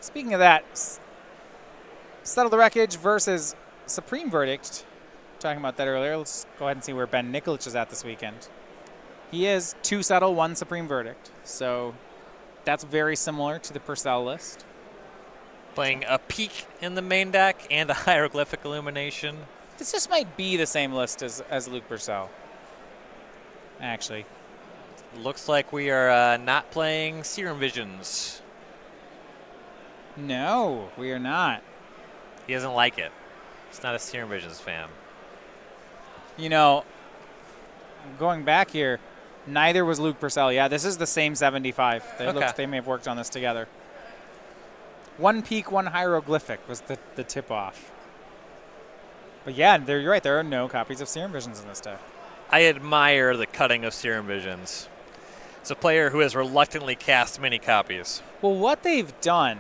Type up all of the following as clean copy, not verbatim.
Speaking of that, Settle the Wreckage versus Supreme Verdict. Talking about that earlier. Let's go ahead and see where Ben Nilkolich is at this weekend. He is 2 Settle, 1 Supreme Verdict. So that's very similar to the Purcell list. Playing a Peak in the main deck and a Hieroglyphic Illumination. This just might be the same list as Luke Purcell. Actually. Looks like we are not playing Serum Visions. No, we are not. He doesn't like it. He's not a Serum Visions fan. You know, going back here, neither was Luke Purcell. Yeah, this is the same 75. They may have worked on this together. 1 Peak, 1 Hieroglyphic was the tip-off. But yeah, you're right. There are no copies of Serum Visions in this deck. I admire the cutting of Serum Visions. It's a player who has reluctantly cast many copies. Well, what they've done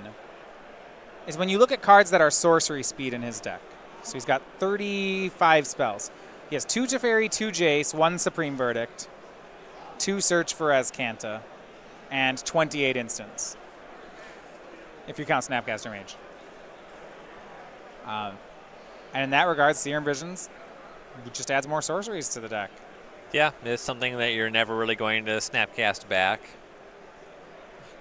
is when you look at cards that are sorcery speed in his deck. So he's got 35 spells. He has 2 Teferi, 2 Jace, 1 Supreme Verdict, 2 Search for Azcanta, and 28 instants, if you count Snapcaster Mage. And in that regard, Serum Visions just adds more sorceries to the deck. Yeah, it's something that you're never really going to Snapcast back.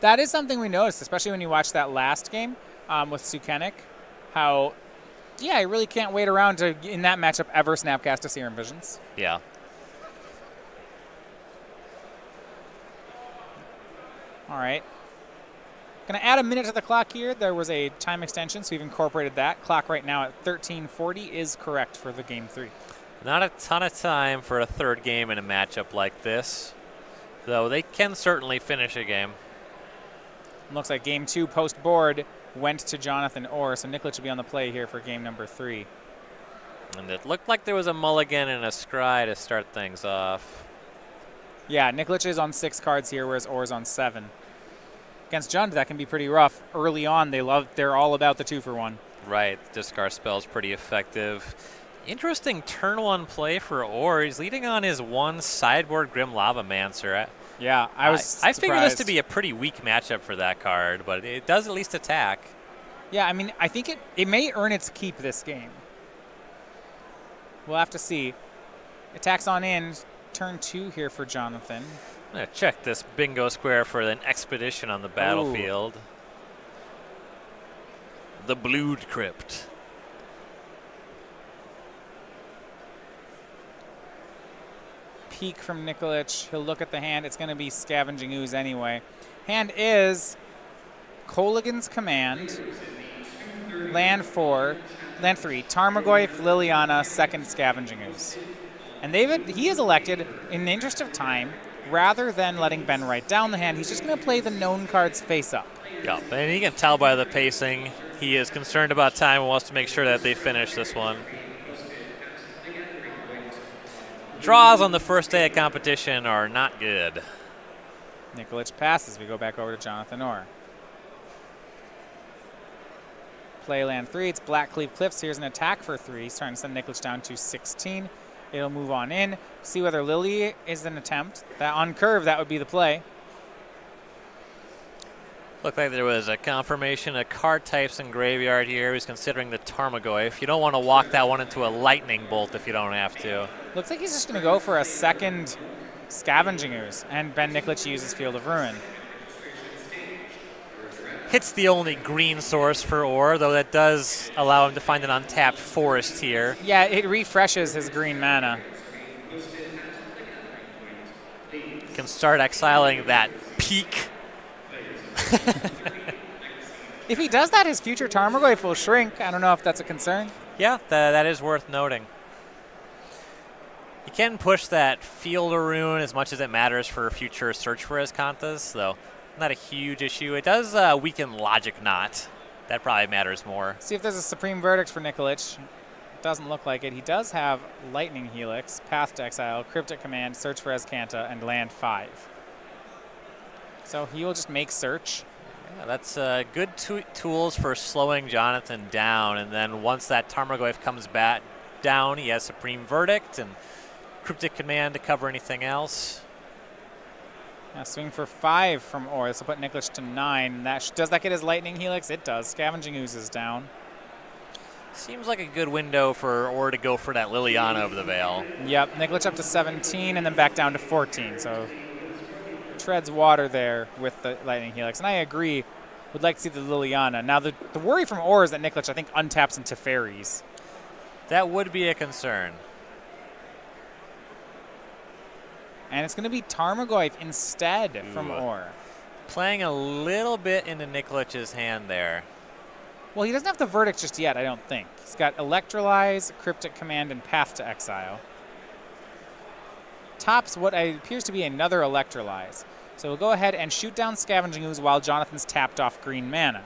That is something we noticed, especially when you watch that last game with SCGNY, how, yeah, I really can't wait around to, in that matchup, ever Snapcast a Serum Visions. Yeah. All right. Going to add a minute to the clock here. There was a time extension, so we've incorporated that. Clock right now at 13:40 is correct for the Game 3. Not a ton of time for a third game in a matchup like this, though they can certainly finish a game. Looks like Game 2 post-board went to Jonathan Orr, so Nilkolich will be on the play here for game number 3. And it looked like there was a mulligan and a scry to start things off. Yeah, Nilkolich is on 6 cards here, whereas Orr's on 7. Against Jund, that can be pretty rough. Early on, they're all about the 2-for-1. Right, discard spell's pretty effective. Interesting turn 1 play for Orr. He's leading on his 1 sideboard Grim Lavamancer. Yeah, I figured this to be a pretty weak matchup for that card, but it does at least attack. Yeah, I mean, I think it may earn its keep this game. We'll have to see. Attacks on in, turn 2 here for Jonathan. I'm going to check this bingo square for an expedition on the battlefield. Ooh. The Blued Crypt. Peek from Nilkolich. He'll look at the hand. It's going to be Scavenging Ooze anyway. Hand is Kolaghan's Command, land 3, Tarmogoyf, Liliana, 2nd Scavenging Ooze. And he has elected, in the interest of time, rather than letting Ben write down the hand, he's just going to play the known cards face up. Yeah, and you can tell by the pacing, he is concerned about time and wants to make sure that they finish this one. Draws on the first day of competition are not good. Nilkolich passes. We go back over to Jonathan Orr. Play land 3. It's Blackcleave Cliffs. Here's an attack for 3. He's trying to send Nilkolich down to 16. It'll move on in. See whether Lily is an attempt. That on curve, that would be the play. Looked like there was a confirmation of card types in graveyard here. He's considering the Tarmogoyf. You don't want to walk that one into a lightning bolt if you don't have to. Looks like he's just going to go for a 2nd Scavenging Ooze, and Ben Nilkolich uses Field of Ruin. Hits the only green source for Orr, though that does allow him to find an untapped forest here. Yeah, it refreshes his green mana. Can start exiling that Peak. If he does that, his future Tarmogoyf will shrink. I don't know if that's a concern. Yeah, that is worth noting. He can push that Field of Ruin as much as it matters for future Search for Azcantas, though not a huge issue. It does weaken Logic Knot. That probably matters more. See if there's a Supreme Verdict for Nilkolich. Doesn't look like it. He does have Lightning Helix, Path to Exile, Cryptic Command, Search for Azcanta, and land 5. So he will just make Search. Yeah, that's good tools for slowing Jonathan down, and then once that Tarmogoyf comes back down, he has Supreme Verdict and Cryptic Command to cover anything else. Now swing for 5 from Orr. This will put Nilkolich to 9. Does that get his Lightning Helix? It does. Scavenging Ooze is down. Seems like a good window for Orr to go for that Liliana of the Veil. Yep, Nilkolich up to 17 and then back down to 14. So treads water there with the Lightning Helix. And I agree, would like to see the Liliana. Now the worry from Orr is that Nilkolich, I think, untaps into fairies. That would be a concern. And it's going to be Tarmogoyf instead from Orr. Playing a little bit into Nikolich's hand there. Well, he doesn't have the Verdict just yet, I don't think. He's got Electrolyze, Cryptic Command, and Path to Exile. Tops what appears to be another Electrolyze. So we'll go ahead and shoot down Scavenging Ooze while Jonathan's tapped off green mana.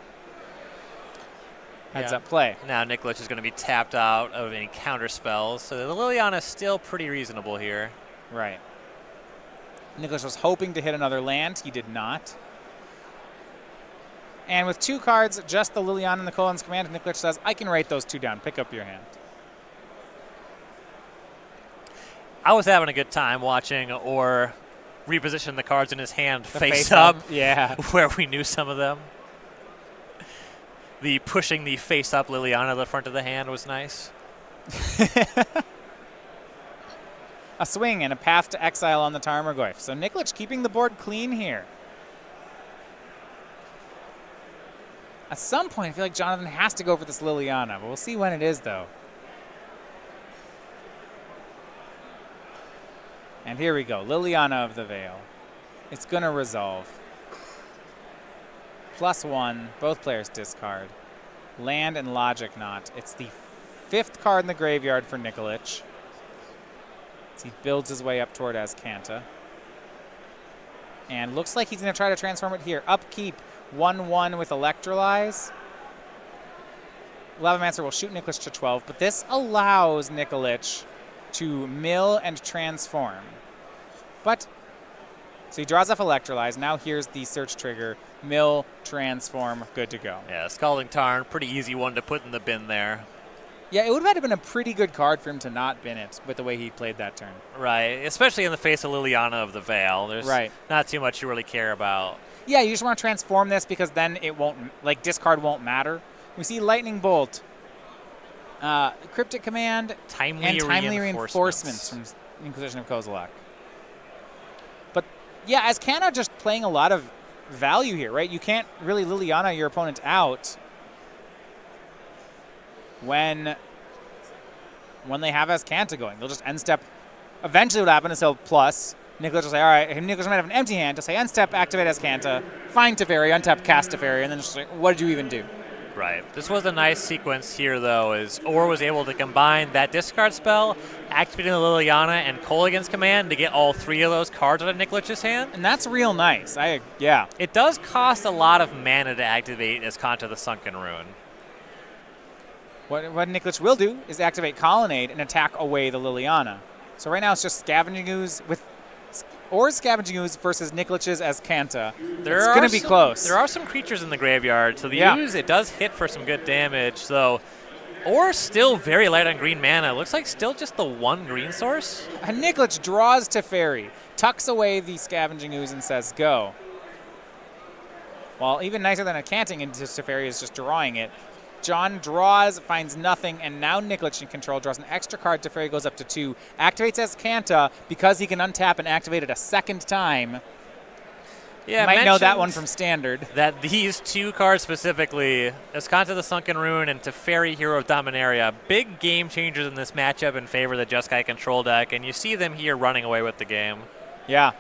Heads up play. Now Nilkolich is going to be tapped out of any counter spells, so the Liliana is still pretty reasonable here. Right. Nilkolich was hoping to hit another land. He did not. And with 2 cards, just the Liliana and the Colon's Command, Nilkolich says, I can write those 2 down. Pick up your hand. I was having a good time watching Orr reposition the cards in his hand face up. up. Yeah. Where we knew some of them. The pushing the face up Liliana to the front of the hand was nice. A swing and a Path to Exile on the Tarmogoyf. So Nilkolich keeping the board clean here. At some point, I feel like Jonathan has to go for this Liliana, but we'll see when it is, though. And here we go, Liliana of the Veil. It's going to resolve. +1, both players discard. Land and Logic Knot. It's the 5th card in the graveyard for Nilkolich. As he builds his way up toward Azcanta. And looks like he's going to try to transform it here. Upkeep, 1/1 with Electrolyze. Lavamancer will shoot Nilkolich to 12, but this allows Nilkolich to mill and transform. But, so he draws off Electrolyze. Now here's the search trigger. Mill, transform, good to go. Yeah, Scalding Tarn, pretty easy one to put in the bin there. Yeah, it would have had to been a pretty good card for him to not bin it with the way he played that turn. Right, especially in the face of Liliana of the Veil. There's not too much you really care about. Yeah, you just want to transform this because then it won't, like, discard won't matter. We see Lightning Bolt, Cryptic Command, timely reinforcements from Inquisition of Kozilek. But, yeah, Azcanta just playing a lot of value here, right? You can't really Liliana your opponent out when they have Azcanta going. They'll just end step. Eventually what will happen is he'll plus. Nilkolich will say, all right, Nilkolich might have an empty hand. He'll say, end step, activate Azcanta, find Teferi, untap, cast Teferi, and then just like, what did you even do? Right. This was a nice sequence here, though, as Orr was able to combine that discard spell, activating the Liliana and Kolaghan's Command to get all 3 of those cards out of Nikolich's hand. And that's real nice. Yeah. It does cost a lot of mana to activate Azcanta the Sunken Ruin. What Nilkolich will do is activate Colonnade and attack away the Liliana. So right now it's just Scavenging Ooze with Orr's Scavenging Ooze versus Nikolich's Azcanta. It's going to be close. There are some creatures in the graveyard, so the Ooze, it does hit for some good damage. So Orr's still very light on green mana. Looks like still just the 1 green source. And Nilkolich draws Teferi, tucks away the Scavenging Ooze and says, go. Well, even nicer than a canting into Teferi is just drawing it. John draws, finds nothing, and now Nilkolich in control draws an extra card. Teferi goes up to 2. Activates Azcanta because he can untap and activate it a second time. Yeah, you might know that one from Standard. That these 2 cards specifically, Azcanta the Sunken Ruin and Teferi Hero of Dominaria, big game changers in this matchup in favor of the Jeskai control deck, and you see them here running away with the game. Yeah.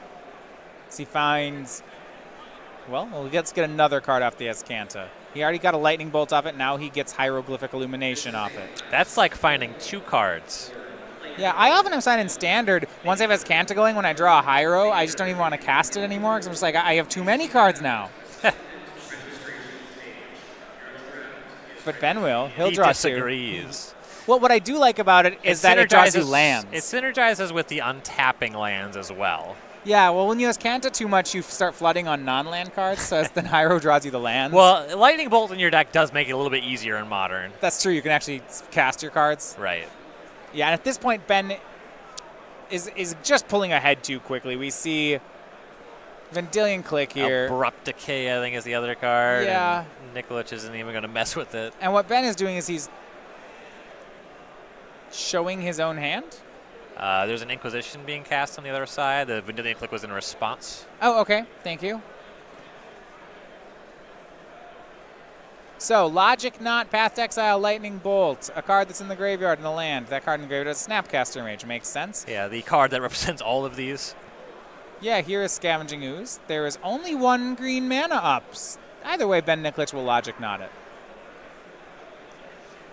So he finds, well, let's get another card off the Azcanta. He already got a Lightning Bolt off it. Now he gets Hieroglyphic Illumination off it. That's like finding 2 cards. Yeah, I often have signed in Standard. Once I have Azcanta going, when I draw a Hyro, I just don't even want to cast it anymore because I'm just like, I have too many cards now. But Ben will. He'll draw 2. He disagrees. Well, what I do like about it is that it draws you lands. It synergizes with the untapping lands as well. Yeah, well, when you Azcanta too much, you start flooding on non-land cards, so then Hyro draws you the lands. Well, Lightning Bolt in your deck does make it a little bit easier in Modern. That's true. You can actually cast your cards. Right. Yeah, and at this point, Ben is just pulling ahead too quickly. We see Vendilion Click here. Abrupt Decay, I think, is the other card. Yeah. And Nilkolich isn't even going to mess with it. And what Ben is doing is he's showing his own hand. There's an Inquisition being cast on the other side. The Vendilion Click was in response. Oh, okay. Thank you. So, Logic Knot, Path to Exile, Lightning Bolt, a card that's in the graveyard in the land. That card in the graveyard is Snapcaster Mage. Makes sense. Yeah, the card that represents all of these. Yeah, here is Scavenging Ooze. There is only one green mana ups. Either way, Ben Nilkolich will Logic Knot it.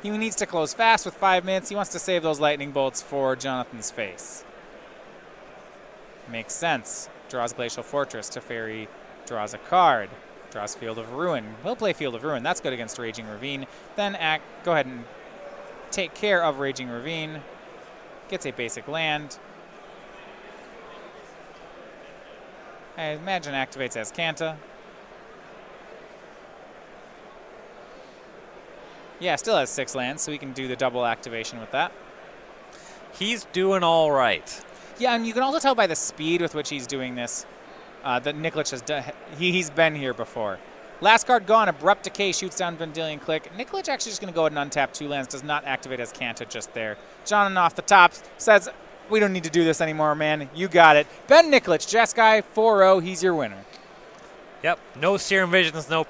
He needs to close fast with 5 minutes. He wants to save those Lightning Bolts for Jonathan's face. Makes sense. Draws Glacial Fortress. Teferi draws a card. Draws Field of Ruin. He'll play Field of Ruin. That's good against Raging Ravine. Then go ahead and take care of Raging Ravine. Gets a basic land. I imagine activates as Kanta. Yeah, still has 6 lands, so we can do the double activation with that. He's doing all right. Yeah, and you can also tell by the speed with which he's doing this that Nilkolich has done. He's been here before. Last card gone. Abrupt Decay shoots down Vendilion Click. Nilkolich actually just going to go ahead and untap 2 lands. Does not activate as Kanta just there. Jonathan off the top says, "We don't need to do this anymore, man. You got it." Ben Nilkolich, Jeskai 4-0. He's your winner. Yep. No Serum Visions, no